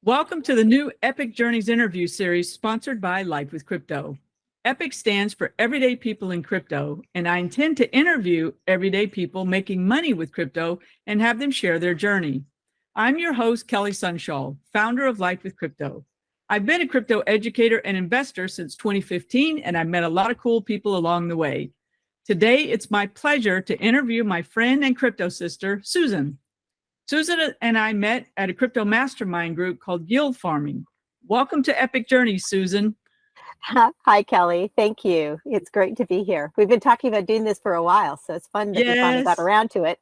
Welcome to the new Epic Journeys interview series sponsored by Life with Crypto. Epic stands for Everyday People in Crypto, and I intend to interview everyday people making money with crypto and have them share their journey. I'm your host, Kelly Sunshall, founder of Life with Crypto. I've been a crypto educator and investor since 2015, and I've met a lot of cool people along the way. Today, it's my pleasure to interview my friend and crypto sister, Susan. Susan and I met at a crypto mastermind group called Yield Farming. Welcome to Epic Journeys, Susan. Hi, Kelly. Thank you. It's great to be here. We've been talking about doing this for a while, so it's fun that we finally got around to it.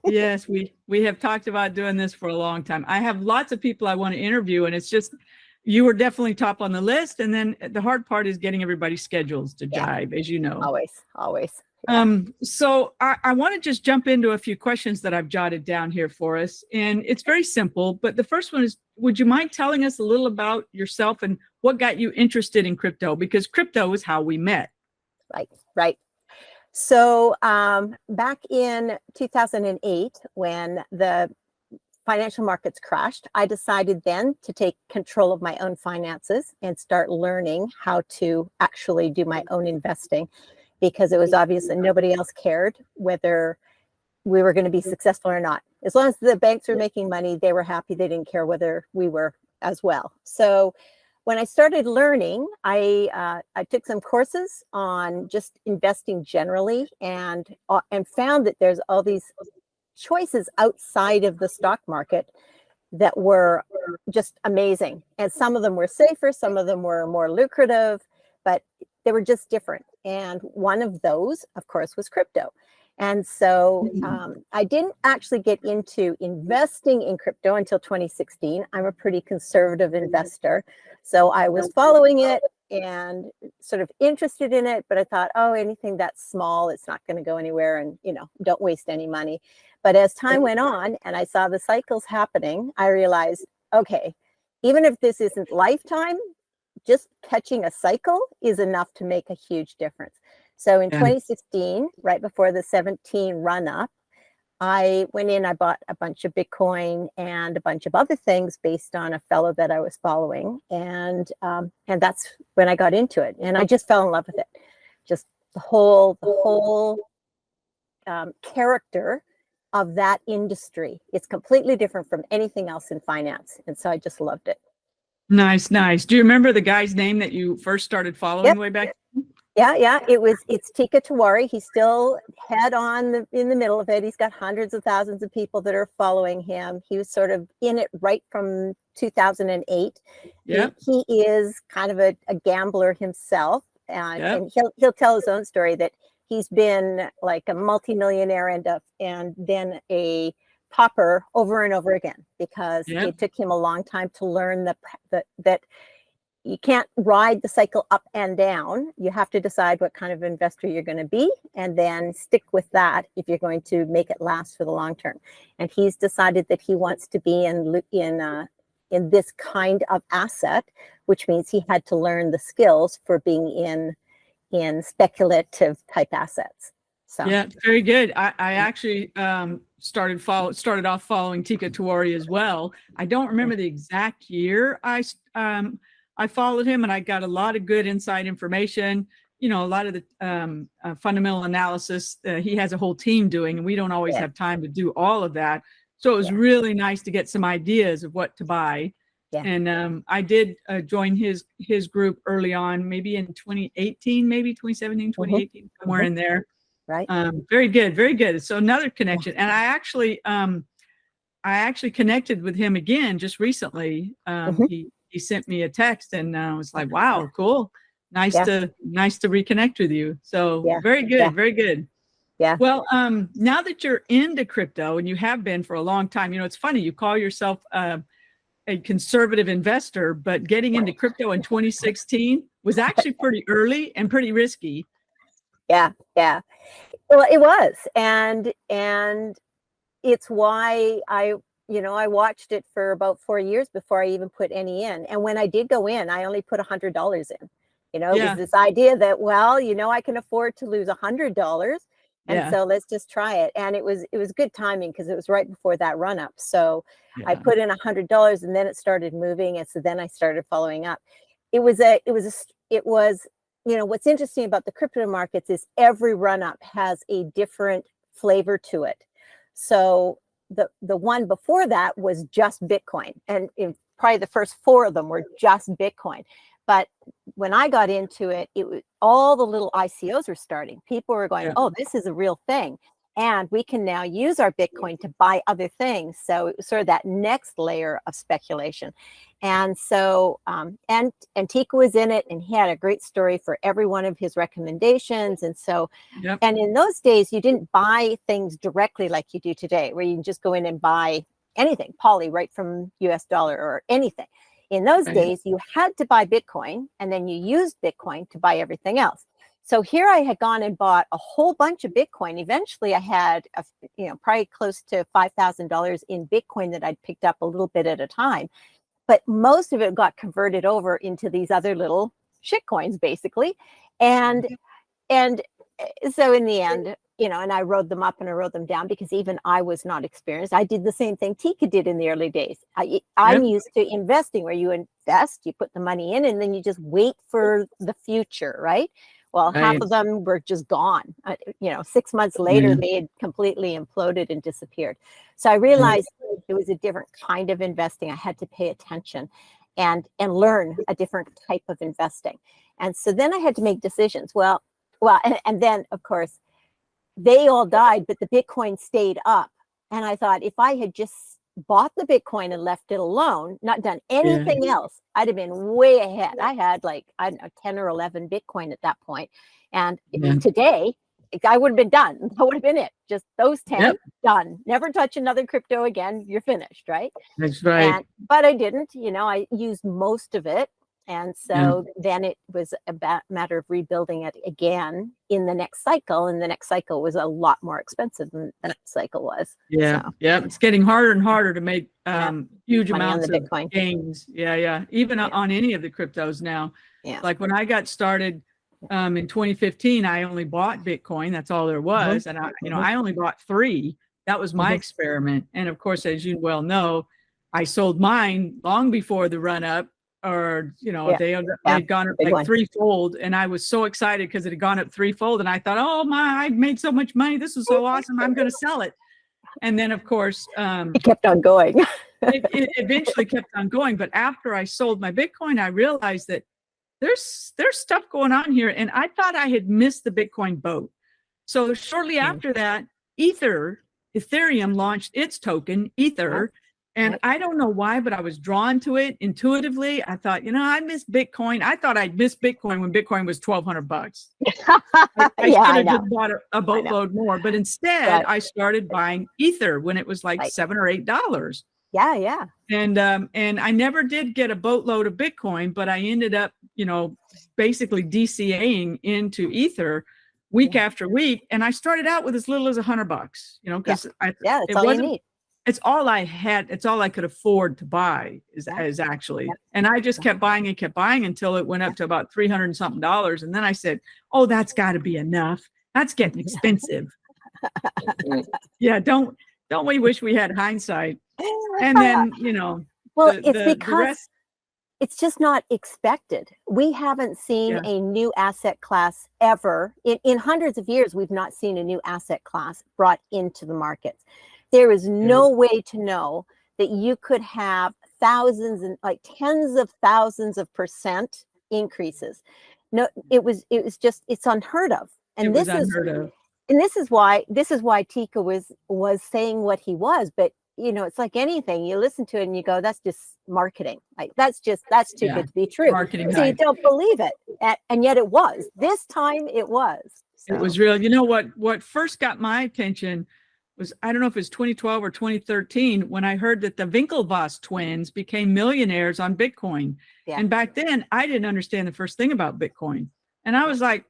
Yes, we have talked about doing this for a long time. I have lots of people I want to interview, and it's just, you were definitely top on the list. And then the hard part is getting everybody's schedules to jive, as you know. Always. Yeah. So I want to just jump into a few questions that I've jotted down here for us. And it's very simple, but the first one is, would you mind telling us a little about yourself and what got you interested in crypto? Because crypto is how we met. Right. So back in 2008, when the financial markets crashed, I decided then to take control of my own finances and start learning how to actually do my own investing, because it was obvious that nobody else cared whether we were going to be successful or not. As long as the banks were making money, they were happy. They didn't care whether we were as well. So when I started learning, I took some courses on just investing generally, and found that there's all these choices outside of the stock market that were just amazing. And some of them were safer, some of them were more lucrative, but they were just different. And one of those, of course, was crypto. And so I didn't actually get into investing in crypto until 2016. I'm a pretty conservative investor. So I was following it and sort of interested in it, but I thought, oh, anything that's small, it's not going to go anywhere, and, don't waste any money. But as time went on and I saw the cycles happening, I realized, okay, even if this isn't lifetime, just catching a cycle is enough to make a huge difference. So in 2016, right before the 17 run up, I went in, I bought a bunch of Bitcoin and a bunch of other things based on a fellow that I was following. And that's when I got into it. And I just fell in love with it. Just the whole character of that industry. It's completely different from anything else in finance. And so I just loved it. Nice. Do you remember the guy's name that you first started following way back? Yeah. It's Tika Tiwari. He's still head on in the middle of it. He's got hundreds of thousands of people that are following him. He was sort of in it right from 2008. Yeah. He is kind of a gambler himself. And he'll tell his own story that he's been like a multimillionaire and then a pauper over and over again, because it took him a long time to learn that you can't ride the cycle up and down. You have to decide what kind of investor you're going to be, and then stick with that if you're going to make it last for the long term. And he's decided that he wants to be in this kind of asset, which means he had to learn the skills for being in speculative type assets. So. Yeah, very good. I actually started off following Tika Tiwari as well. I don't remember the exact year I followed him, and I got a lot of good inside information. A lot of the fundamental analysis he has a whole team doing, and we don't always have time to do all of that. So it was really nice to get some ideas of what to buy. Yeah. And I did join his group early on, maybe in 2018, maybe 2017, 2018, somewhere in there. Right. Very good. So another connection. And I actually connected with him again just recently. He sent me a text, and I was like, wow, cool. Nice to reconnect with you. So very good. Yeah. Well, now that you're into crypto, and you have been for a long time, it's funny, you call yourself a conservative investor, but getting into crypto in 2016 was actually pretty early and pretty risky. Yeah. Well, it was, and it's why I watched it for about 4 years before I even put any in. And when I did go in, I only put $100 in. It was this idea that, well, I can afford to lose $100 And Yeah. so let's just try it. And it was good timing because it was right before that run up. So I Yeah. put in $100 and then it started moving. And so then I started following up. It was, what's interesting about the crypto markets is every run up has a different flavor to it. So the one before that was just Bitcoin. And probably the first 4 of them were just Bitcoin. But when I got into it, it was all the little ICOs were starting. People were going, Yeah. oh, this is a real thing. And we can now use our Bitcoin to buy other things. So it was sort of that next layer of speculation. And so, and Tika was in it, and he had a great story for every one of his recommendations. And so, Yep. and in those days, you didn't buy things directly like you do today, where you can just go in and buy anything, poly, right from US dollar or anything. In those Right. days, you had to buy Bitcoin, and then you used Bitcoin to buy everything else. So here I had gone and bought a whole bunch of Bitcoin. Eventually, I had, probably close to $5,000 in Bitcoin that I'd picked up a little bit at a time. But most of it got converted over into these other little shitcoins, basically. And so in the end, and I wrote them up and I wrote them down because even I was not experienced. I did the same thing Tika did in the early days. I'm used to investing, where you invest, you put the money in, and then you just wait for the future, right? Well, half of them were just gone. 6 months later, they had completely imploded and disappeared. So I realized it was a different kind of investing. I had to pay attention and learn a different type of investing. And so then I had to make decisions. Well, and then, of course, they all died, but the Bitcoin stayed up. And I thought, if I had just bought the Bitcoin and left it alone, not done anything else, I'd have been way ahead. I had I don't know, 10 or 11 Bitcoin at that point. And today, I would have been done. That would have been it. Just those 10, done. Never touch another crypto again. You're finished, right? That's right. But I didn't. I used most of it. And so then it was a matter of rebuilding it again in the next cycle. And the next cycle was a lot more expensive than the next cycle was. Yeah. So, It's getting harder and harder to make huge money amounts on the of Bitcoin gains. Yeah. Even on any of the cryptos now. Yeah. Like when I got started in 2015, I only bought Bitcoin. That's all there was. And I only bought 3. That was my experiment. And of course, as you well know, I sold mine long before the run up. Or they had gone up like threefold, and I was so excited because it had gone up threefold, and I thought, oh my, I made so much money, this is so awesome, I'm going to sell it. And then of course it kept on going. it eventually kept on going. But after I sold my Bitcoin, I realized that there's stuff going on here, and I thought I had missed the Bitcoin boat. So shortly after that, Ethereum launched its token, Ether. And I don't know why, but I was drawn to it intuitively. I thought, I miss Bitcoin. I thought I'd miss Bitcoin when Bitcoin was $1,200. I should have just bought a boatload more. But instead, I started buying Ether when it was like $7 or $8. Yeah. And I never did get a boatload of Bitcoin, but I ended up, basically DCAing into Ether week after week. And I started out with as little as $100, because that's all you need. It's all I had. It's all I could afford to buy is actually. And I just kept buying until it went up to about $300 and something. And then I said, oh, that's got to be enough. That's getting expensive. Don't we wish we had hindsight? And then, it's because it's just not expected. We haven't seen a new asset class ever. In hundreds of years, we've not seen a new asset class brought into the markets. There is no way to know that you could have thousands and tens of thousands of percent increases. No, it was just, it's unheard of. And this is why Tika was saying what he was. But it's like anything. You listen to it and you go, that's just marketing. That's too good to be true. Marketing so you don't believe it. And yet it was. This time it was. So. It was real. What first got my attention was, I don't know if it was 2012 or 2013, when I heard that the Winklevoss twins became millionaires on Bitcoin. And back then, I didn't understand the first thing about Bitcoin. And I was like,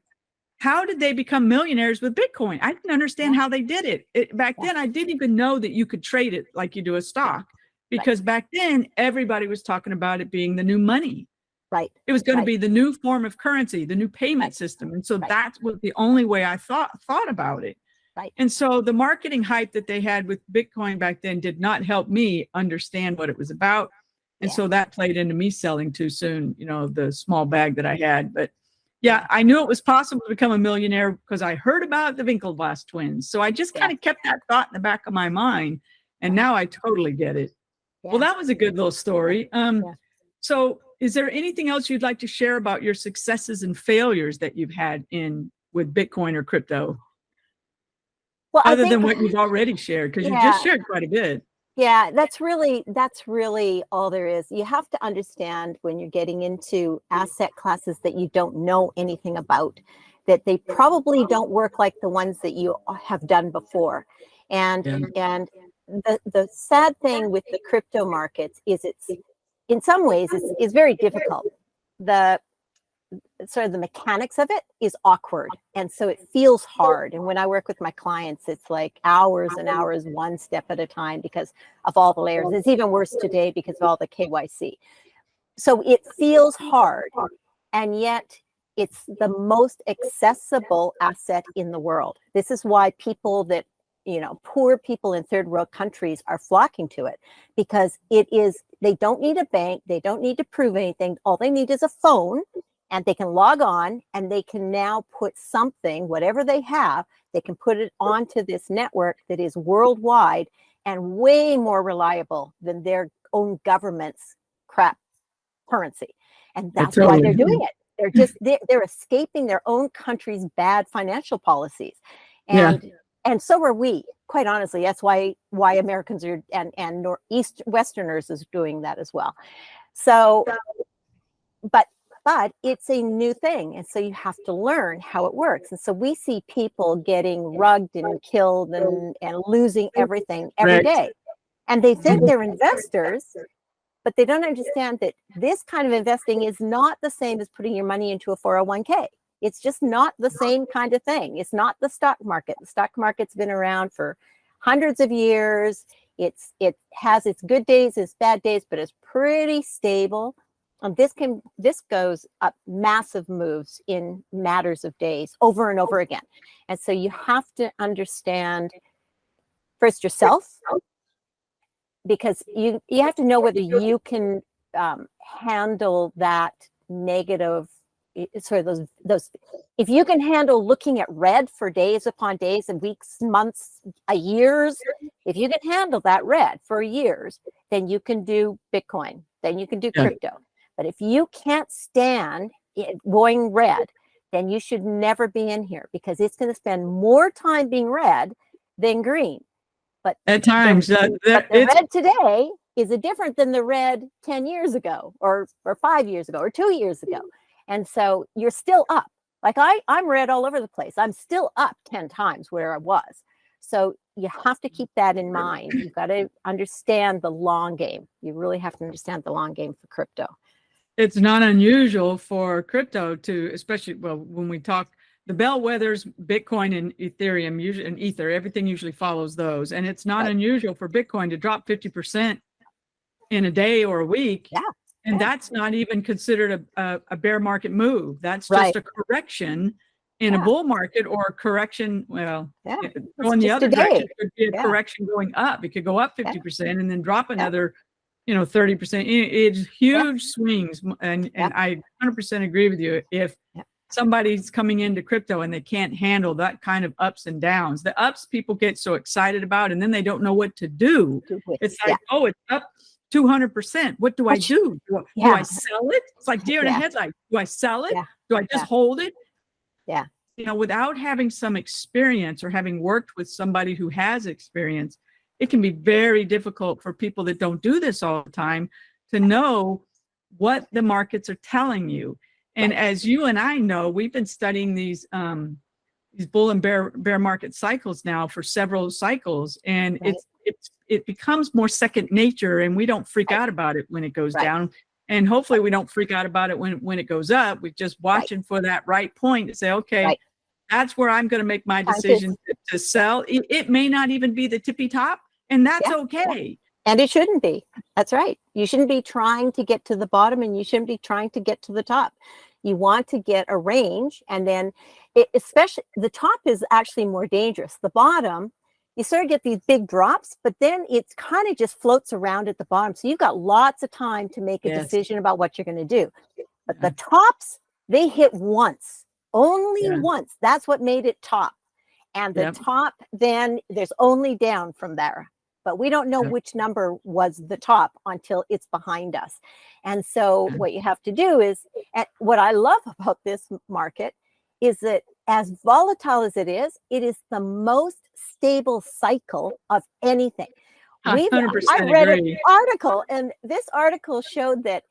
how did they become millionaires with Bitcoin? I didn't understand how they did it. Back then, I didn't even know that you could trade it like you do a stock, because back then, everybody was talking about it being the new money. Right. It was going to be the new form of currency, the new payment system. And so that was the only way I thought about it. Right. And so the marketing hype that they had with Bitcoin back then did not help me understand what it was about. And Yeah. so that played into me selling too soon, the small bag that I had. But yeah, Yeah. I knew it was possible to become a millionaire because I heard about the Winklevoss twins. So I just kind Yeah. of kept that thought in the back of my mind. And now I totally get it. Well, Yeah. that was a good little story. Yeah. So is there anything else you'd like to share about your successes and failures that you've had with Bitcoin or crypto? Well, I Other think, than what you've already shared, because you yeah, just shared quite a bit. yeah, that's really all there is. You have to understand when you're getting into asset classes that you don't know anything about, that they probably don't work like the ones that you have done before. And Yeah. and the sad thing with the crypto markets is it's in some ways it's very difficult. The sort of the mechanics of it is awkward, and so it feels hard. And when I work with my clients, it's like hours and hours, one step at a time, because of all the layers. It's even worse today because of all the KYC. So it feels hard, and yet it's the most accessible asset in the world. This is why people that, poor people in third world countries are flocking to it, because they don't need a bank, they don't need to prove anything. All they need is a phone, and they can log on, and they can now put something, whatever they have, they can put it onto this network that is worldwide and way more reliable than their own government's crap currency. And that's why they're doing it. They're escaping their own country's bad financial policies. And so are we, quite honestly. That's why Americans are, and Northeast Westerners is doing that as well. So, but it's a new thing. And so you have to learn how it works. And so we see people getting rugged and killed and losing everything every day. And they think they're investors, but they don't understand that this kind of investing is not the same as putting your money into a 401k. It's just not the same kind of thing. It's not the stock market. The stock market's been around for hundreds of years. It has its good days, its bad days, but it's pretty stable. And this goes up massive moves in matters of days, over and over again. And so you have to understand first yourself, because you have to know whether you can handle that negative, sort of those. If you can handle looking at red for days upon days and weeks, months, years, if you can handle that red for years, then you can do Bitcoin, then you can do crypto. But if you can't stand it going red, then you should never be in here, because it's going to spend more time being red than green. But at times, the red today is different than the red 10 years ago, or 5 years ago, or 2 years ago. And so you're still up. Like I'm red all over the place. I'm still up 10 times where I was. So you have to keep that in mind. You've got to understand the long game. You really have to understand the long game for crypto. It's not unusual for crypto to, especially, well, when we talk the bellwethers, Bitcoin and Ethereum, usually, and Ether, everything usually follows those. And it's not unusual for Bitcoin to drop 50% in a day or a week. Yeah. And that's not even considered a bear market move. That's just a correction in a bull market, or a correction. Well, going the other direction, it could be a correction going up. It could go up 50% and then drop another 30%. It's huge swings. And I 100% agree with you. If somebody's coming into crypto and they can't handle that kind of ups and downs, the ups people get so excited about, and then they don't know what to do. It's like, oh, it's up 200%. What do I do? Do I sell it? It's like deer in a headlight. Do I sell it? Do I just hold it? Yeah. Without having some experience, or having worked with somebody who has experience, it can be very difficult for people that don't do this all the time to know what the markets are telling you. And as you and I know, we've been studying these bull and bear market cycles now for several cycles, and it becomes more second nature, and we don't freak out about it when it goes down. And hopefully we don't freak out about it when it goes up. We're just watching for that right point to say, okay, that's where I'm going to make my decision to sell. It may not even be the tippy top, and that's okay. And it shouldn't be. That's right. You shouldn't be trying to get to the bottom, and you shouldn't be trying to get to the top. You want to get a range, and then especially the top is actually more dangerous. The bottom, you sort of get these big drops, but then it kind of just floats around at the bottom. So you've got lots of time to make a Yes. decision about what you're going to do. But Yeah. the tops, they hit once, only Yeah. once. That's what made it top. And the Yep. top, then there's only down from there. But we don't know Yep. which number was the top until it's behind us. And so Yeah. what you have to do is, and what I love about this market is that as volatile as it is the most stable cycle of anything. I I 100% read an agree. article, and this article showed that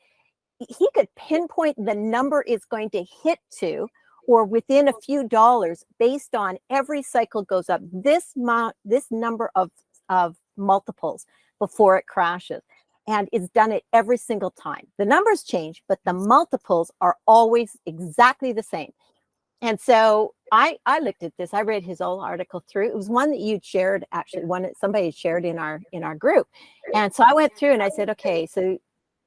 he could pinpoint the number it's going to hit to, or within a few dollars, based on every cycle goes up this number of multiples before it crashes. And it's done it every single time. The numbers change, but the multiples are always exactly the same. And so I looked at this. I read his whole article through. It was one that you'd shared, actually, one that somebody had shared in our group. And so I went through and I said, okay, so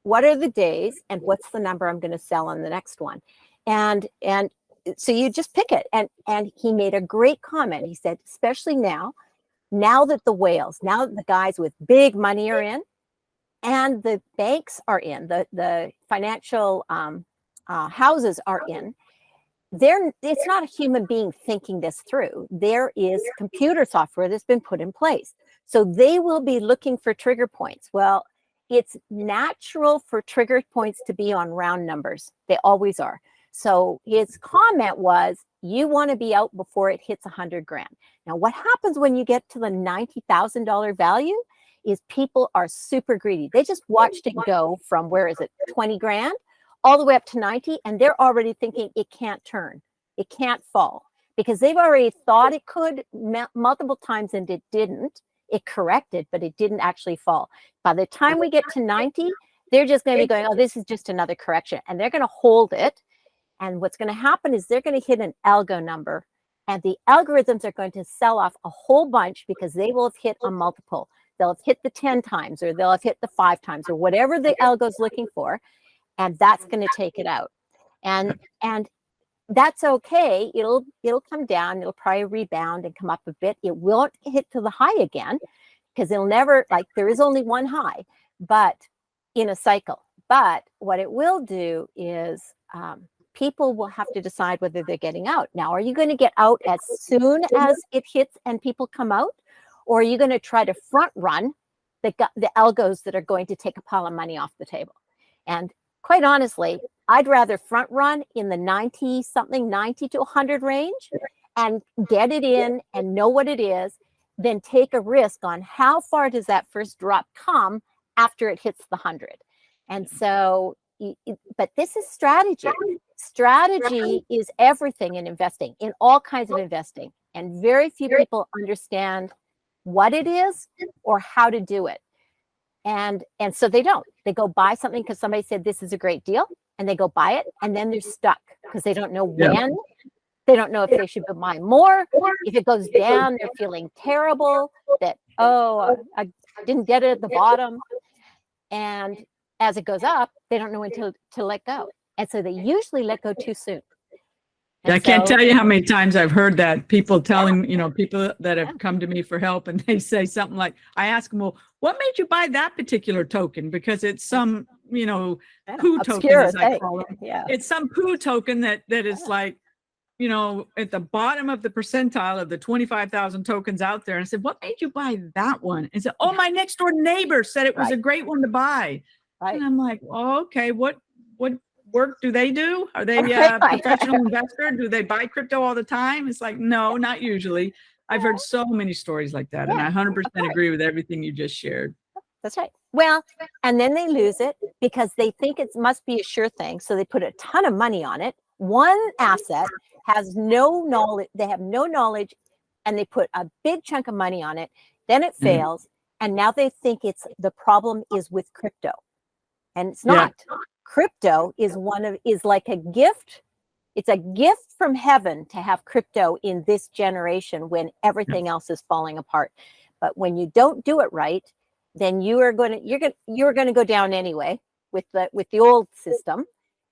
what are the days and what's the number I'm going to sell on the next one? And so you just pick it. And he made a great comment. He said, especially now that the whales, now that the guys with big money are in, and the banks are in, the financial houses are in, it's not a human being thinking this through. There is computer software that's been put in place. So they will be looking for trigger points. Well, it's natural for trigger points to be on round numbers. They always are. So his comment was, you want to be out before it hits 100 grand. Now, what happens when you get to the $90,000 value is people are super greedy. They just watched it go from, where is it, 20 grand? All the way up to 90, and they're already thinking it can't turn, it can't fall, because they've already thought it could multiple times and it didn't. It corrected, but it didn't actually fall. By the time we get to 90, they're just going to be going, oh, this is just another correction, and they're going to hold it. And what's going to happen is they're going to hit an algo number, and the algorithms are going to sell off a whole bunch because they will have hit a multiple. They'll have hit the 10 times, or they'll have hit the 5 times, or whatever the algo is looking for. And that's going to take it out. And that's okay. It'll come down. It'll probably rebound and come up a bit. It won't hit to the high again, because it'll never, like, there is only one high, but in a cycle. But what it will do is people will have to decide whether they're getting out. Now, are you going to get out as soon as it hits and people come out? Or are you going to try to front run the algos that are going to take a pile of money off the table? And quite honestly, I'd rather front run in the 90 to 100 range and get it in and know what it is, than take a risk on how far does that first drop come after it hits the 100. And so, but this is strategy. Strategy is everything in investing, in all kinds of investing. And very few people understand what it is or how to do it. And so they don't. They go buy something because somebody said this is a great deal, and they go buy it, and then they're stuck because they don't know when. They don't know if they should buy more. If it goes down, they're feeling terrible that, oh, I didn't get it at the bottom. And as it goes up, they don't know when to let go. And so they usually let go too soon. And I can't tell you how many times I've heard that, people telling, people that have come to me for help, and they say something like, I ask them, well, what made you buy that particular token? Because it's some, poo token, as I call it. Yeah. It's some poo token that is like, at the bottom of the percentile of the 25,000 tokens out there. And I said, what made you buy that one? And said, oh, my next door neighbor said it was a great one to buy. Right. And I'm like, oh, okay, what work do they do? Are they a professional investor? Do they buy crypto all the time? It's like, no, not usually. I've heard so many stories like that. And I 100% agree with everything you just shared. That's right. Well, and then they lose it because they think it must be a sure thing. So they put a ton of money on it. One asset has no knowledge. They have no knowledge, and they put a big chunk of money on it. Then it fails. And now they think the problem is with crypto. And it's not. Crypto is like a gift. It's a gift from heaven to have crypto in this generation when everything else is falling apart. But when you don't do it right, then you're going to go down anyway with the old system.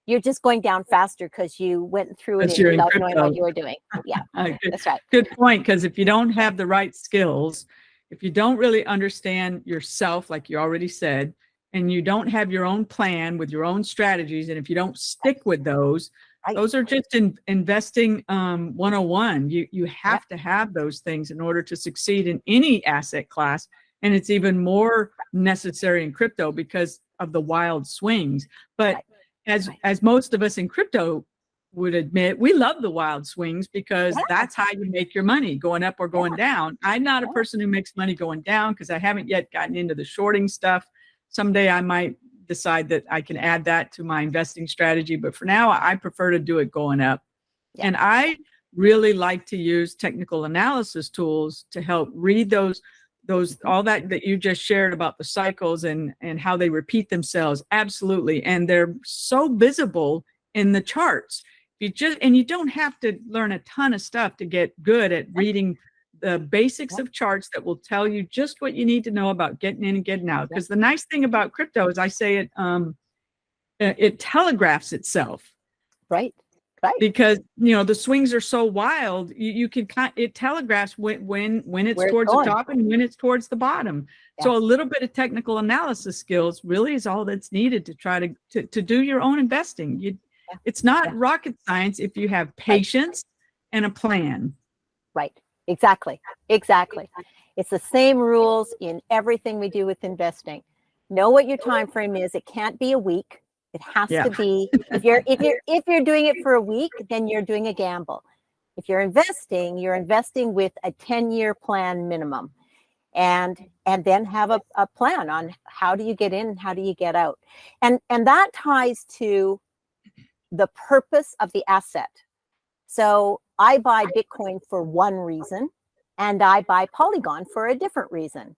You're just going down faster because you went through it Because you're in without knowing what crypto. you were doing. Yeah, Good, that's right. good point. Because if you don't have the right skills, if you don't really understand yourself, like you already said, and you don't have your own plan with your own strategies, and if you don't stick with those, Right. those are just investing 101. You have to have those things in order to succeed in any asset class. And it's even more necessary in crypto because of the wild swings. But as most of us in crypto would admit, we love the wild swings because that's how you make your money, going up or going down. I'm not a person who makes money going down because I haven't yet gotten into the shorting stuff. Someday I might decide that I can add that to my investing strategy. But for now, I prefer to do it going up. Yeah. And I really like to use technical analysis tools to help read those all that you just shared about the cycles and how they repeat themselves. Absolutely. And they're so visible in the charts. You don't have to learn a ton of stuff to get good at reading the basics of charts that will tell you just what you need to know about getting in and getting out. Because the nice thing about crypto is I say it telegraphs itself. Right. Right. Because the swings are so wild, it telegraphs when it's towards the top and when it's towards the bottom. Yeah. So a little bit of technical analysis skills really is all that's needed to try to do your own investing. It's not rocket science if you have patience and a plan. Right. Exactly. Exactly. It's the same rules in everything we do with investing. Know what your time frame is. It can't be a week. It has to be, if you're doing it for a week, then you're doing a gamble. If you're investing with a 10-year plan minimum, and then have a plan on how do you get in and how do you get out. And that ties to the purpose of the asset. So I buy Bitcoin for one reason, and I buy Polygon for a different reason,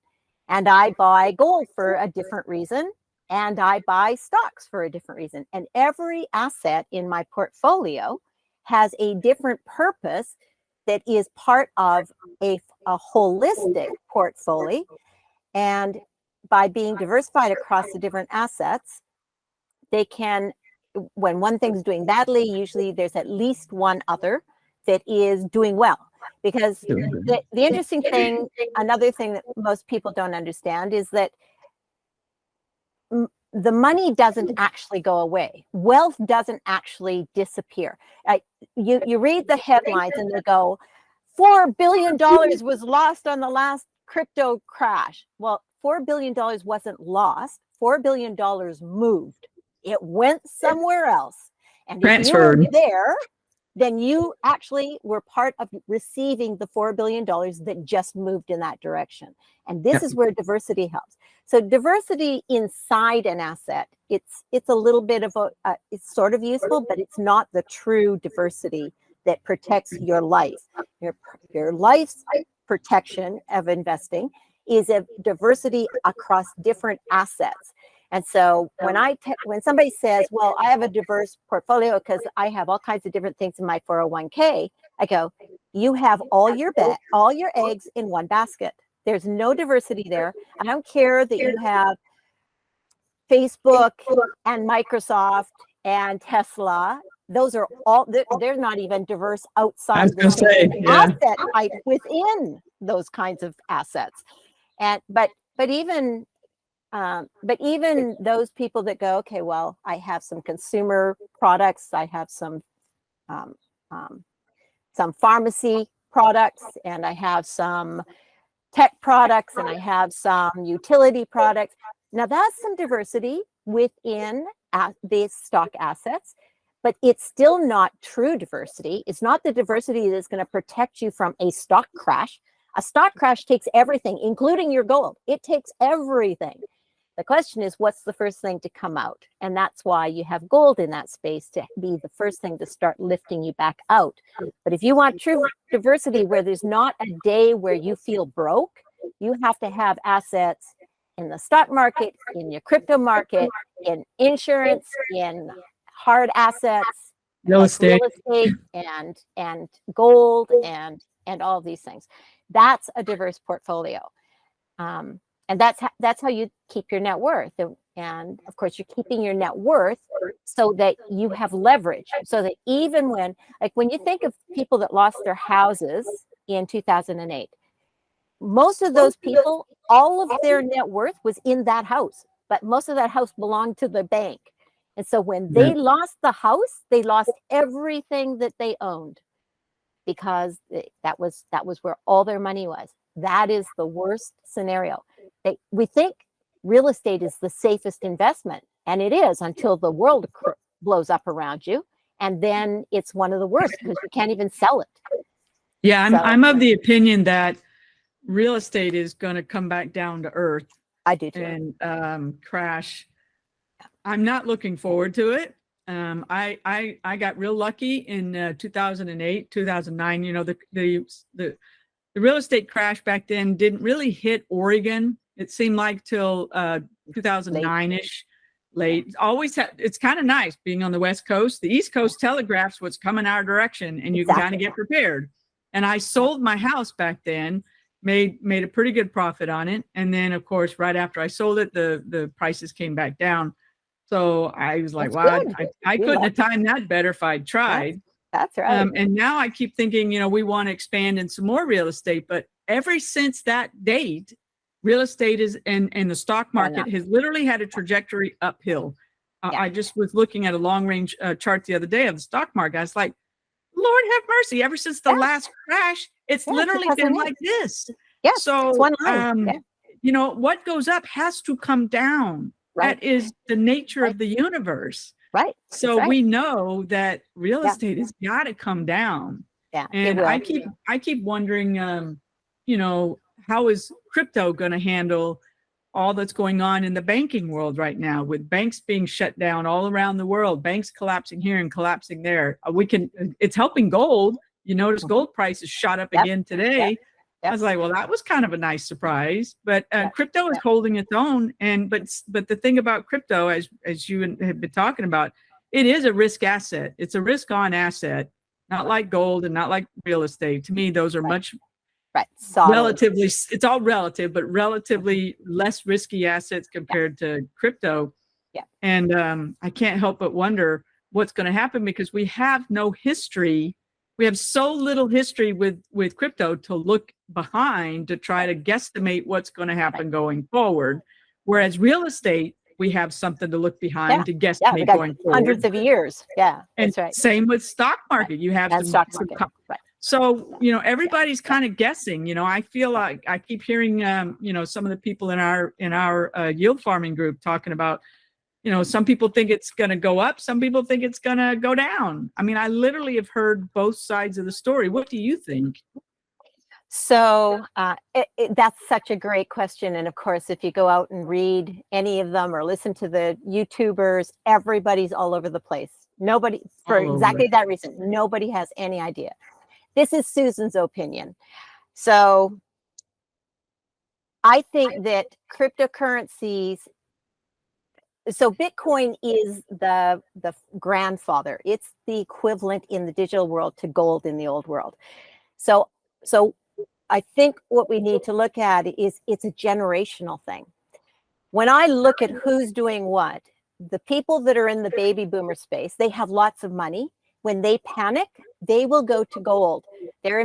and I buy gold for a different reason, and I buy stocks for a different reason. And every asset in my portfolio has a different purpose that is part of a holistic portfolio. And by being diversified across the different assets, they can, when one thing's doing badly, usually there's at least one other that is doing well. Because the interesting thing, another thing that most people don't understand is that the money doesn't actually go away. Wealth doesn't actually disappear. You read the headlines and they go, $4 billion was lost on the last crypto crash. Well, $4 billion wasn't lost. $4 billion moved. It went somewhere else. And if you were there, then you actually were part of receiving the $4 billion that just moved in that direction. And this is where diversity helps. So diversity inside an asset, it's a little bit of it's sort of useful, but it's not the true diversity that protects your life. Your life's protection of investing is a diversity across different assets. And so when somebody says, well, I have a diverse portfolio because I have all kinds of different things in my 401k, I go, you have all your eggs in one basket. There's no diversity there. I don't care that you have Facebook and Microsoft and Tesla. Those are all, they're not even diverse outside the asset type within those kinds of assets. And but even those people that go, okay, well, I have some consumer products, I have some pharmacy products, and I have some tech products, and I have some utility products. Now that's some diversity within these stock assets, but it's still not true diversity. It's not the diversity that's going to protect you from a stock crash. A stock crash takes everything, including your gold. It takes everything. The question is, what's the first thing to come out? And that's why you have gold in that space, to be the first thing to start lifting you back out. But if you want true diversity where there's not a day where you feel broke, you have to have assets in the stock market, in your crypto market, in insurance, in hard assets, real estate and gold and all of these things. That's a diverse portfolio. And that's how you keep your net worth. And of course, you're keeping your net worth so that you have leverage. So that even when you think of people that lost their houses in 2008, most of those people, all of their net worth was in that house, but most of that house belonged to the bank. And so when they lost the house, they lost everything that they owned, because that was where all their money was. That is the worst scenario. We think real estate is the safest investment, and it is until the world blows up around you, and then it's one of the worst because you can't even sell it. Yeah, I'm of the opinion that real estate is going to come back down to earth. I do too. And crash. I'm not looking forward to it. I got real lucky in 2008, 2009. You know, the real estate crash back then didn't really hit Oregon. It seemed like till 2009-ish, late. It's kind of nice being on the West Coast. The East Coast telegraphs what's coming our direction, and you can kind of get prepared. And I sold my house back then, made a pretty good profit on it. And then, of course, right after I sold it, the prices came back down. So I was like, wow, I couldn't have timed that better if I'd tried. That's right. And now I keep thinking, you know, we want to expand in some more real estate. But ever since that date, real estate and the stock market has literally had a trajectory uphill. I just was looking at a long range chart the other day of the stock market. I was like, Lord have mercy. Ever since the last crash, it's literally been like this. Yes. So, you know, what goes up has to come down. Right. That is the nature of the universe. Right. So we know that real estate has got to come down. Yeah. And I keep wondering, you know, how is crypto going to handle all that's going on in the banking world right now, with banks being shut down all around the world, banks collapsing here and collapsing there. It's helping gold. You notice gold prices shot up again today. I was like, well, that was kind of a nice surprise, but crypto is holding its own. But the thing about crypto, as you have been talking about, it is a risk asset. It's a risk on asset, not like gold and not like real estate. To me, those are much relatively, it's all relative, but relatively less risky assets compared to crypto. Yeah. And I can't help but wonder what's going to happen, because we have no history. We have so little history with crypto to look behind to try to guesstimate what's going to happen going forward. Whereas real estate, we have something to look behind to guesstimate going forward. Hundreds of years. Yeah. And that's right. Same with stock market. You have some stock market. So, you know, everybody's kind of guessing. You know, I feel like I keep hearing, you know, some of the people in our yield farming group talking about, you know, some people think it's going to go up. Some people think it's going to go down. I mean, I literally have heard both sides of the story. What do you think? So that's such a great question. And of course, if you go out and read any of them or listen to the YouTubers, everybody's all over the place. Nobody, for exactly that reason, nobody has any idea. This is Susan's opinion. So I think that cryptocurrencies, so Bitcoin is the grandfather. It's the equivalent in the digital world to gold in the old world. So I think what we need to look at is it's a generational thing. When I look at who's doing what, the people that are in the baby boomer space, they have lots of money. When they panic, they will go to gold. Their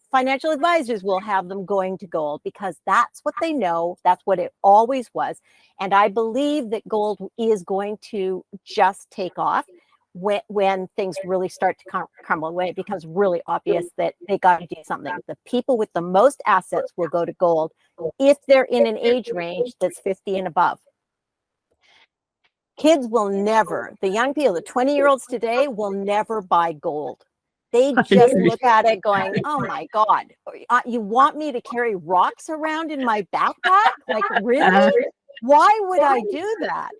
financial advisors will have them going to gold because that's what they know. That's what it always was. And I believe that gold is going to just take off when things really start to crumble, when it becomes really obvious that they got to do something. The people with the most assets will go to gold if they're in an age range that's 50 and above. Kids will never, the young people, the 20-year-olds today will never buy gold. They just look at it going, oh my God, you want me to carry rocks around in my backpack? Like, really? Why would I do that?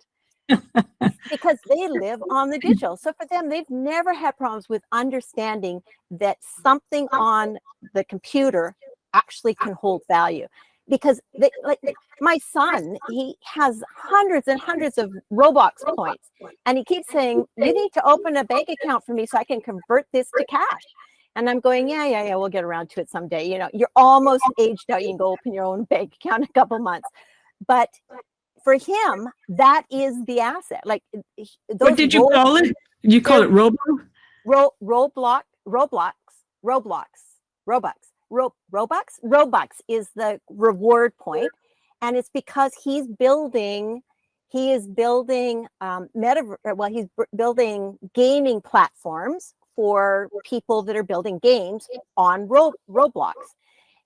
Because they live on the digital. So for them, they've never had problems with understanding that something on the computer actually can hold value. Because like my son, he has hundreds and hundreds of Robux points. And he keeps saying, you need to open a bank account for me so I can convert this to cash. And I'm going, yeah, we'll get around to it someday. You know, you're almost aged out. You can go open your own bank account in a couple months. But for him, that is the asset. Like What did you call it? You call it Robo? Robux is the reward point, and it's because he's building building gaming platforms for people that are building games on Roblox.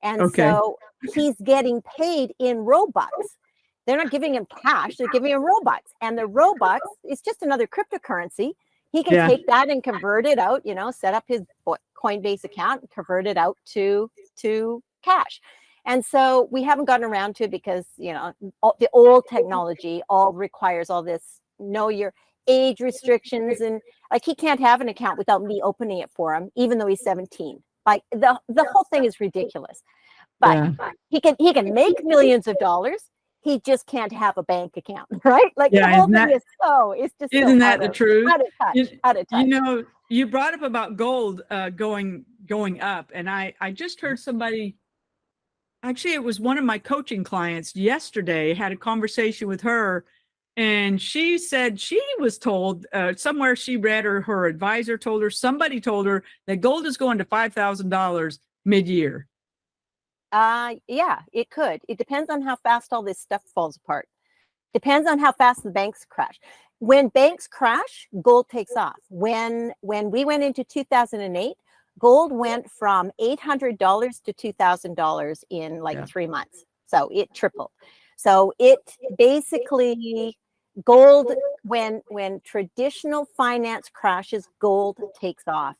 And so he's getting paid in Robux. They're not giving him cash, they're giving him Robux. And the Robux is just another cryptocurrency. He can take that and convert it out, you know, set up his Coinbase account and convert it out to cash. And so we haven't gotten around to it because, you know, the old technology all requires all this, know your age restrictions, and like he can't have an account without me opening it for him, even though he's 17. Like the whole thing is ridiculous. But he can make millions of dollars. He just can't have a bank account, right? Like the whole thing is it's just isn't that the truth? Out of touch. You know, you brought up about gold going up, and I just heard somebody. Actually, it was one of my coaching clients yesterday, had a conversation with her, and she said she was told somewhere she read, or her advisor told her, somebody told her that gold is going to $5,000 mid-year. Yeah, it could. It depends on how fast all this stuff falls apart. Depends on how fast the banks crash. When banks crash, gold takes off. When we went into 2008, gold went from $800 to $2,000 in like 3 months. So it tripled. So it basically, gold, when traditional finance crashes, gold takes off.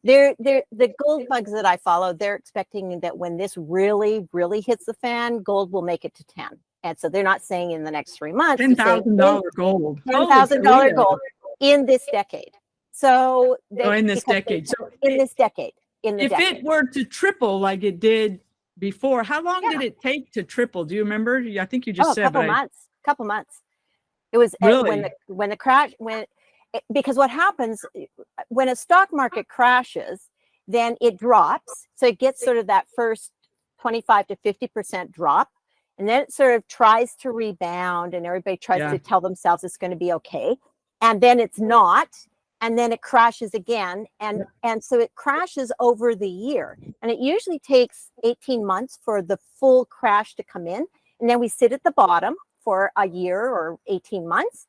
The gold bugs that I follow, they're expecting that when this really, really hits the fan, gold will make it to 10. And so they're not saying in the next 3 months. $10,000 gold. $10,000 gold in this decade. So in this decade. If it were to triple like it did before, how long did it take to triple? Do you remember? I think you just said. Couple months. It was really? when the crash because what happens when a stock market crashes, then it drops. So it gets sort of that first 25 to 50% drop. And then it sort of tries to rebound, and everybody tries to tell themselves it's going to be okay. And then it's not. And then it crashes again. And so it crashes over the year. And it usually takes 18 months for the full crash to come in. And then we sit at the bottom for a year or 18 months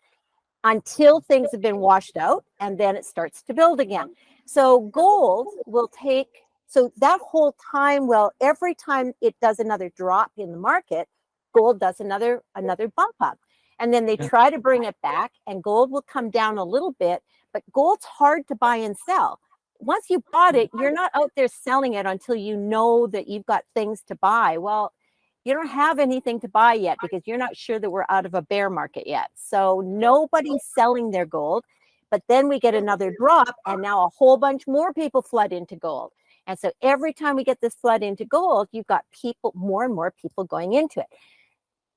until things have been washed out, and then it starts to build again. So gold will take, so that whole time, well, every time it does another drop in the market, gold does another bump up. And then they try to bring it back, and gold will come down a little bit, but gold's hard to buy and sell. Once you bought it, you're not out there selling it until you know that you've got things to buy. Well, you don't have anything to buy yet because you're not sure that we're out of a bear market yet. So nobody's selling their gold, but then we get another drop, and now a whole bunch more people flood into gold. And so every time we get this flood into gold, you've got more and more people going into it.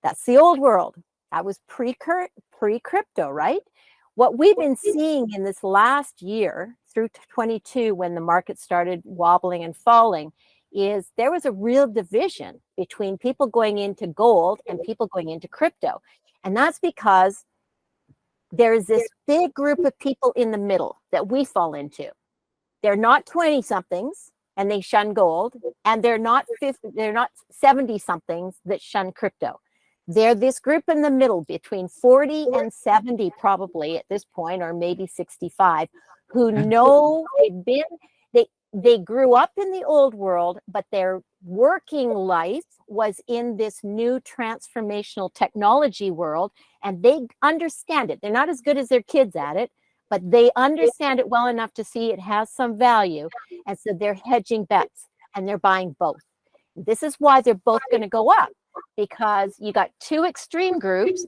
That's the old world. That was pre-crypto, right? What we've been seeing in this last year through 22, when the market started wobbling and falling, is there was a real division between people going into gold and people going into crypto. And that's because there's this big group of people in the middle that we fall into. They're not 20 somethings and they shun gold, and they're not 70 somethings that shun crypto. They're this group in the middle between 40 and 70 probably at this point, or maybe 65, who know they grew up in the old world, but their working life was in this new transformational technology world, and they understand it. They're not as good as their kids at it, but they understand it well enough to see it has some value. And so they're hedging bets, and they're buying both. This is why they're both going to go up, because you got two extreme groups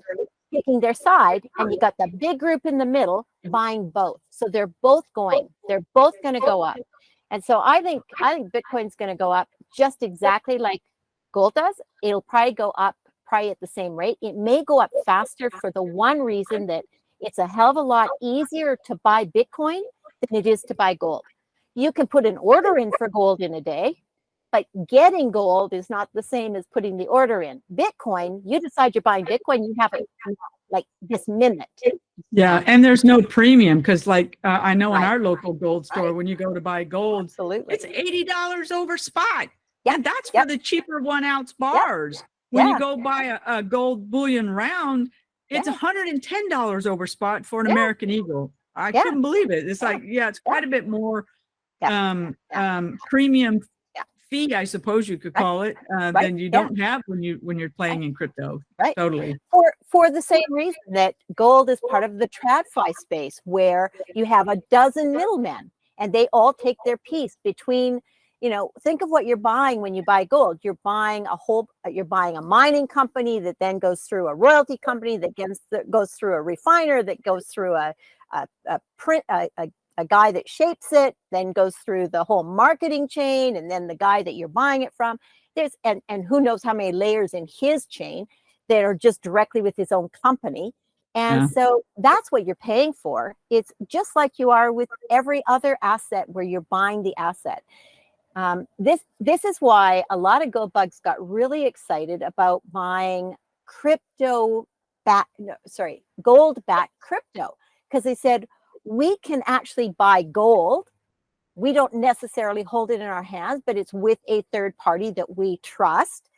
picking their side, and you got the big group in the middle buying both. So they're both going to go up. And so I think Bitcoin's going to go up just exactly like gold does. It'll probably go up at the same rate. It may go up faster for the one reason that it's a hell of a lot easier to buy Bitcoin than it is to buy gold. you can put an order in for gold in a day, but getting gold is not the same as putting the order in. Bitcoin, you decide you're buying Bitcoin, you have it like this minute. Yeah, and there's no premium because, like, I know in Right. our local gold store, Right. when you go to buy gold, Absolutely. it's $80 over spot. Yep. And that's Yep. for the cheaper 1 ounce bars. When you Yeah. go buy a gold bullion round, it's Yeah. $110 over spot for an Yeah. American Eagle. I Yeah. couldn't believe it. It's Yeah. like, yeah, it's Yeah. quite a bit more Yeah. premium Yeah. fee, I suppose you could Right. call it, Right. than you Yeah. don't have when you're playing in crypto. Right. Totally. For the same reason that gold is part of the TradFi space, where you have a dozen middlemen and they all take their piece between, think of what you're buying when you buy gold. You're buying a mining company that then goes through a royalty company that goes through a refiner that goes through a guy that shapes it, then goes through the whole marketing chain, and then the guy that you're buying it from. And who knows how many layers in his chain that are just directly with his own company. And so that's what you're paying for. It's just like you are with every other asset where you're buying the asset. This is why a lot of gold bugs got really excited about buying gold-backed crypto, because they said, we can actually buy gold. We don't necessarily hold it in our hands, but it's with a third party that we trust.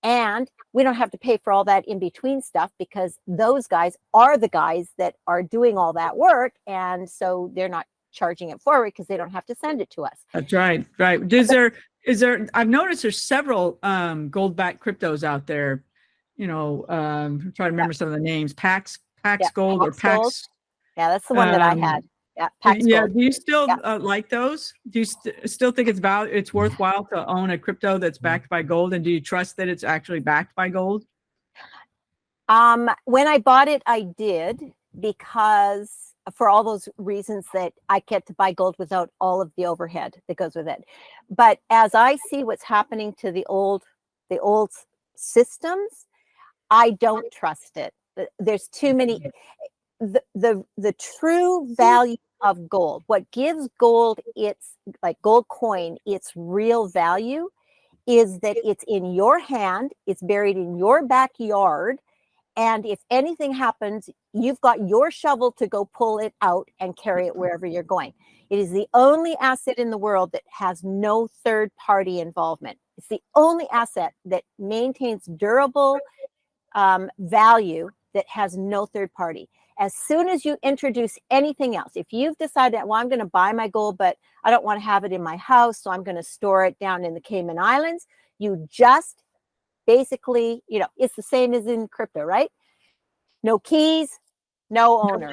And we don't have to pay for all that in between stuff, because those guys are the guys that are doing all that work. And so they're not charging it forward because they don't have to send it to us. That's right. Right. I've noticed there's several gold-backed cryptos out there. I'm trying to remember some of the names. Pax Gold or Pax. Gold. Yeah, that's the one that I had. Yeah, Pax Gold. Do you still like those? Do you still think it's worthwhile to own a crypto that's backed by gold? And do you trust that it's actually backed by gold? When I bought it, I did, because for all those reasons that I get to buy gold without all of the overhead that goes with it. But as I see what's happening to the old systems, I don't trust it. There's too many. The true value of gold, what gives gold gold coin its real value, is that it's in your hand, it's buried in your backyard, and if anything happens, you've got your shovel to go pull it out and carry it wherever you're going. It is the only asset in the world that has no third party involvement. It's the only asset that maintains durable value that has no third party. As soon as you introduce anything else, if you've decided, well, I'm going to buy my gold, but I don't want to have it in my house, so I'm going to store it down in the Cayman Islands, you just basically, it's the same as in crypto, right? No keys, no owner,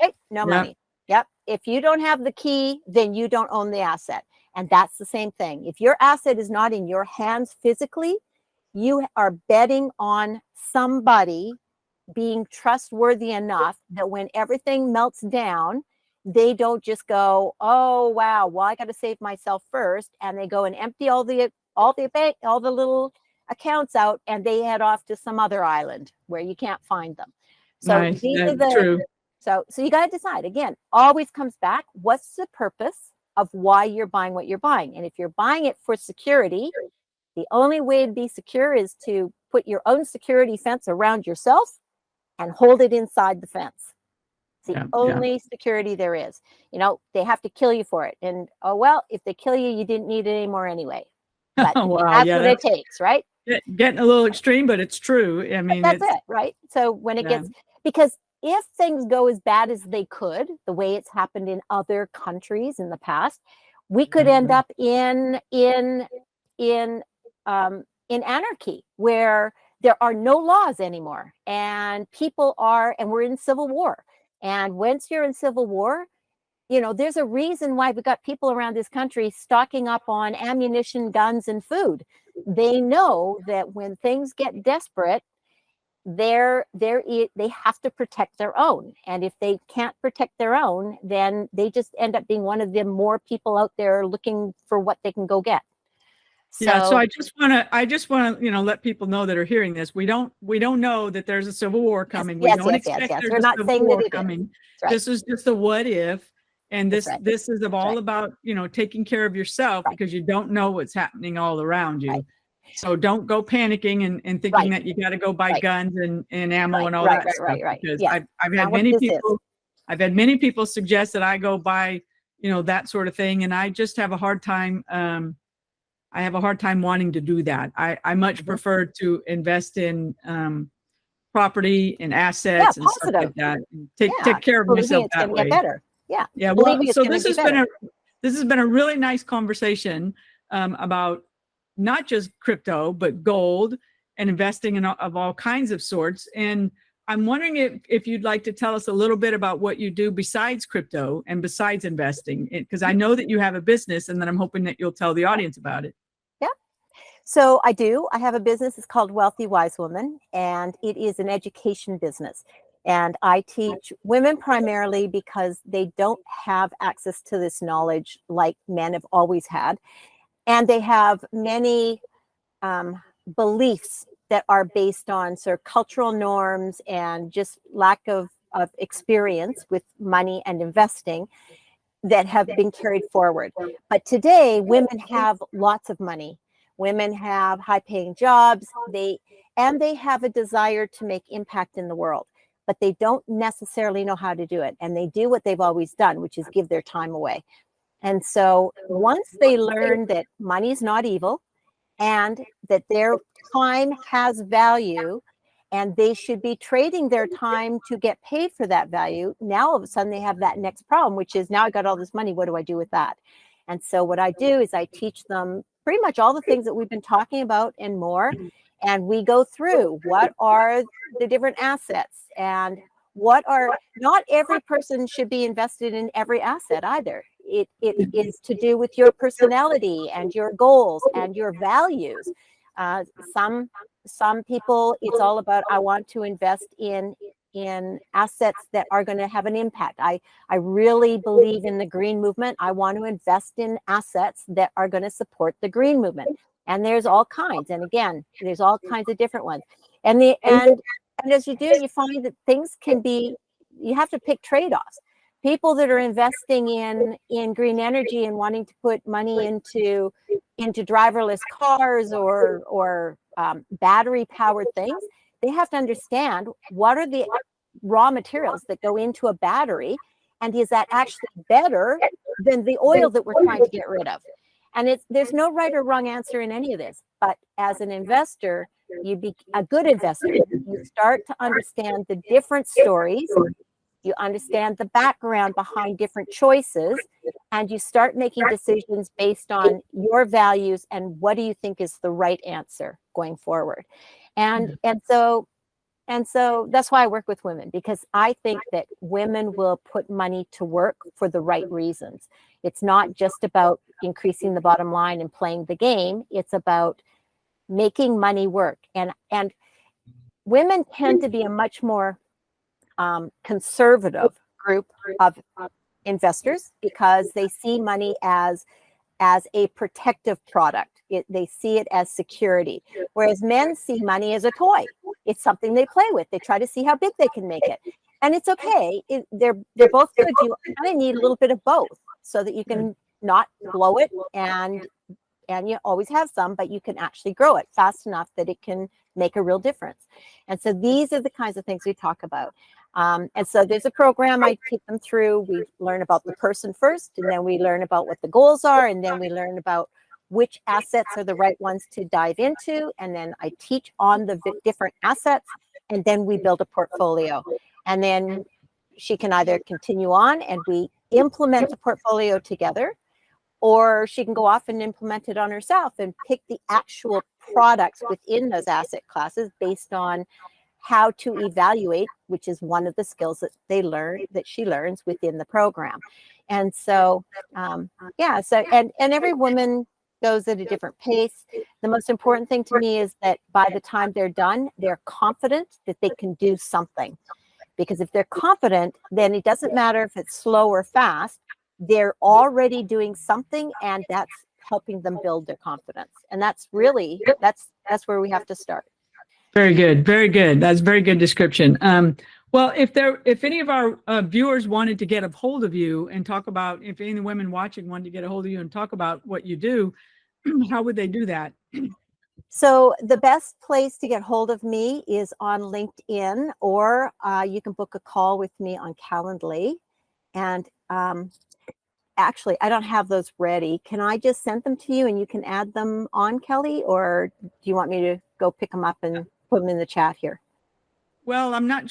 right? No money. Yep. If you don't have the key, then you don't own the asset. And that's the same thing. If your asset is not in your hands physically, you are betting on somebody being trustworthy enough that when everything melts down, they don't just go, oh wow, well, I got to save myself first, and they go and empty all the little accounts out, and they head off to some other island where you can't find them. So nice. these are true. So you got to decide. Again, always comes back, what's the purpose of why you're buying what you're buying? And if you're buying it for security, the only way to be secure is to put your own security fence around yourself and hold it inside the fence. It's the only security there is. They have to kill you for it. And oh, well, if they kill you, you didn't need it anymore anyway. But that's what it takes, right? Getting a little extreme, but it's true. I mean, that's it, right? So when it gets, because if things go as bad as they could, the way it's happened in other countries in the past, we could end up in anarchy, where there are no laws anymore, and we're in civil war. And once you're in civil war, there's a reason why we've got people around this country stocking up on ammunition, guns, and food. They know that when things get desperate, they have to protect their own. And if they can't protect their own, then they just end up being one of the more people out there looking for what they can go get. So I just want to let people know that are hearing this. We don't know that there's a civil war coming. We don't expect there's a civil war coming. Right. This is just a what if. And That's this right. this is all right. about, taking care of yourself Right. because you don't know what's happening all around you. Right. So don't go panicking and thinking Right. that you got to go buy Right. guns and ammo Right. and all Right. that stuff Right. because Yes. I've Not had what many this is. people suggest that I go buy, that sort of thing. And I just have a hard time. I have a hard time wanting to do that. I much prefer to invest in property and Yeah, assets and stuff positive. like that. And Yeah. take care of Believe me, myself it's that going to get way. better. Yeah. Yeah. Believe Well, me, it's so going to this be has better. been a really nice conversation about not just crypto, but gold and investing in of all kinds of sorts. And I'm wondering if you'd like to tell us a little bit about what you do besides crypto and besides investing, because I know that you have a business, and then I'm hoping that you'll tell the audience about it. Yeah. So I do. I have a business. It's called Wealthy Wise Woman, and it is an education business. And I teach women primarily because they don't have access to this knowledge like men have always had. And they have many beliefs that are based on sort of cultural norms and just lack of experience with money and investing that have been carried forward. But today, women have lots of money. Women have high-paying jobs. They have a desire to make impact in the world, but they don't necessarily know how to do it. And they do what they've always done, which is give their time away. And so once they learn that money is not evil and that their time has value and they should be trading their time to get paid for that value, now all of a sudden they have that next problem, which is now I got all this money, what do I do with that? And so what I do is I teach them pretty much all the things that we've been talking about and more. And we go through what are the different assets and not every person should be invested in every asset either. It is to do with your personality and your goals and your values. Uh, some some people, it's all about, I want to invest in assets that are going to have an impact. I really believe in the green movement. I want to invest in assets that are going to support the green movement. And there's all kinds. And again, there's all kinds of different ones. And as you do, you find that things can be, you have to pick trade-offs. People that are investing in green energy and wanting to put money into driverless cars or battery powered things, they have to understand what are the raw materials that go into a battery, and is that actually better than the oil that we're trying to get rid of? And there's no right or wrong answer in any of this. But as an investor, you be a good investor. You start to understand the different stories. You understand the background behind different choices, and you start making decisions based on your values and what do you think is the right answer going forward. And so that's why I work with women, because I think that women will put money to work for the right reasons. It's not just about increasing the bottom line and playing the game. It's about making money work. And women tend to be a much more conservative group of investors because they see money as a protective product. They see it as security, whereas men see money as a toy. It's something they play with. They try to see how big they can make it, and it's okay. They're both good. You kind of need a little bit of both so that you can not blow it, and you always have some, but you can actually grow it fast enough that it can make a real difference. And so these are the kinds of things we talk about. And so there's a program I take them through. We learn about the person first, and then we learn about what the goals are, and then we learn about which assets are the right ones to dive into. And then I teach on the different assets, and then we build a portfolio. And then she can either continue on and we implement the portfolio together, or she can go off and implement it on herself and pick the actual products within those asset classes based on how to evaluate, which is one of the skills that she learns within the program. And so, and every woman goes at a different pace. The most important thing to me is that by the time they're done, they're confident that they can do something. Because if they're confident, then it doesn't matter if it's slow or fast, they're already doing something, and that's helping them build their confidence. And that's where we have to start. Very good. Very good. That's a very good description. Well, if any of our viewers wanted to get a hold of you and talk about, if any women watching wanted to get a hold of you and talk about what you do, how would they do that? So the best place to get hold of me is on LinkedIn, or you can book a call with me on Calendly. And actually, I don't have those ready. Can I just send them to you and you can add them on, Kelly? Or do you want me to go pick them up and put them in the chat here? Well, I'm not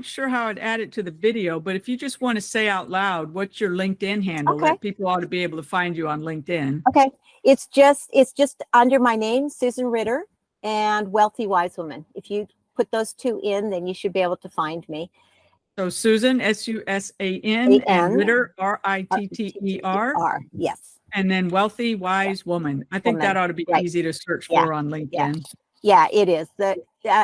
sure how I'd add it to the video, but if you just want to say out loud, what's your LinkedIn handle, Okay. that people ought to be able to find you on LinkedIn. Okay. It's just under my name, Susan Ritter, and Wealthy Wise Woman. If you put those two in, then you should be able to find me. So Susan, Susan, A-N, and Ritter, Ritter. Yes. And then Wealthy Wise Woman. I think that ought to be Right. easy to search Yeah. for on LinkedIn. Yeah, it is.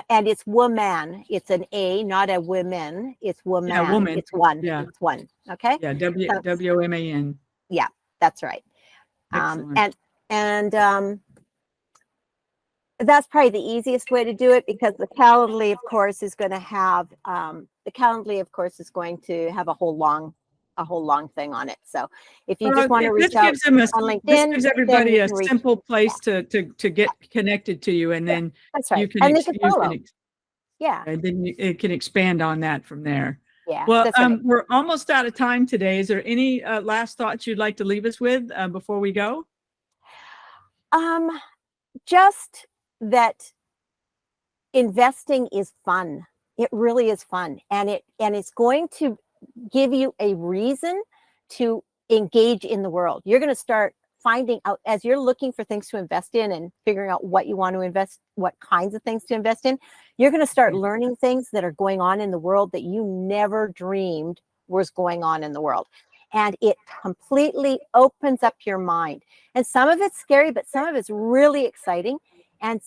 And it's woman. It's an A, not a women. It's woman. Yeah, woman. It's one. Yeah. It's one. Okay. Yeah, WOMAN. Yeah, that's right. Excellent. And that's probably the easiest way to do it, because the Calendly, of course, is going to have a whole long thing on it. So if you just want to reach out on LinkedIn, this gives everybody a reach, simple place to get connected to you, and then that's right. you can And they can follow. And then it can expand on that from there. Yeah. Well, that's right. we're almost out of time today. Is there any last thoughts you'd like to leave us with before we go? Just that investing is fun. It really is fun, and it's going to give you a reason to engage in the world. You're going to start finding out, as you're looking for things to invest in and figuring out what you want to invest, what kinds of things to invest in. You're going to start learning things that are going on in the world that you never dreamed was going on in the world. And it completely opens up your mind. And some of it's scary, but some of it's really exciting. And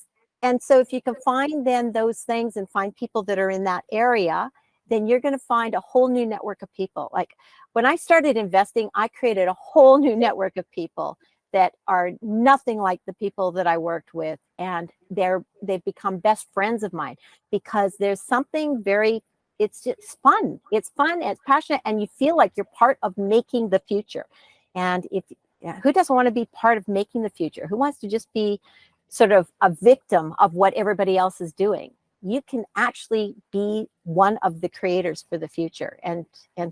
so if you can find then those things and find people that are in that area, then you're going to find a whole new network of people. Like when I started investing, I created a whole new network of people that are nothing like the people that I worked with. And they've become best friends of mine, because there's something it's just fun. It's fun, it's passionate, and you feel like you're part of making the future. And who doesn't want to be part of making the future? Who wants to just be sort of a victim of what everybody else is doing? You can actually be one of the creators for the future. And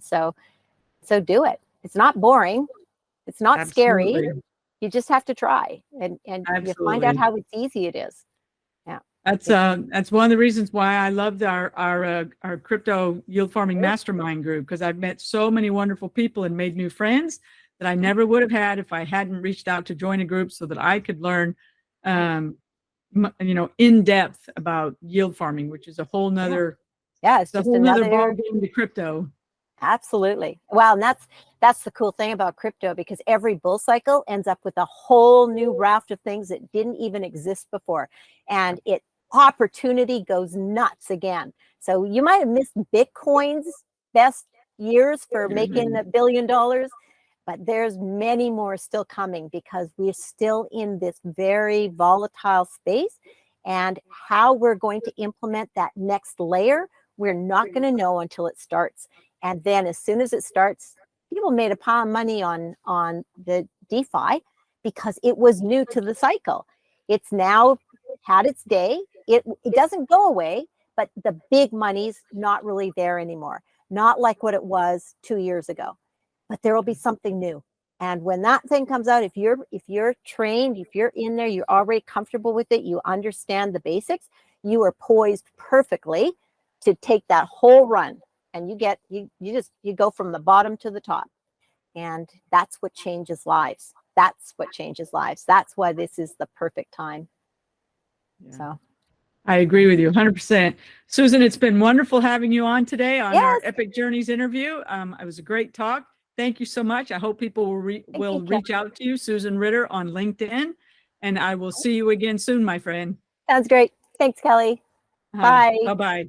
so do it. It's not boring. It's not scary. You just have to try, and you find out how easy it is. Yeah. That's one of the reasons why I loved our crypto yield farming mastermind group, because I've met so many wonderful people and made new friends that I never would have had if I hadn't reached out to join a group so that I could learn in depth about yield farming, which is a whole nother it's just another ball game to crypto. Absolutely. Well, and that's the cool thing about crypto, because every bull cycle ends up with a whole new raft of things that didn't even exist before, and opportunity goes nuts again. So you might have missed Bitcoin's best years for making $1 billion, but there's many more still coming, because we're still in this very volatile space. And how we're going to implement that next layer, we're not going to know until it starts. And then as soon as it starts, people made a pile of money on the DeFi because it was new to the cycle. It's now had its day. It doesn't go away, but the big money's not really there anymore. Not like what it was 2 years ago. But there will be something new. And when that thing comes out, if you're trained, if you're in there, you're already comfortable with it, you understand the basics, you are poised perfectly to take that whole run. And you go from the bottom to the top. And that's what changes lives. That's what changes lives. That's why this is the perfect time. Yeah. So I agree with you 100%. Susan, it's been wonderful having you on today on our Epic Journeys interview. It was a great talk. Thank you so much. I hope people will reach out to you, Susan Ritter, on LinkedIn, and I will see you again soon, my friend. Sounds great. Thanks, Kelly. Bye. Bye-bye.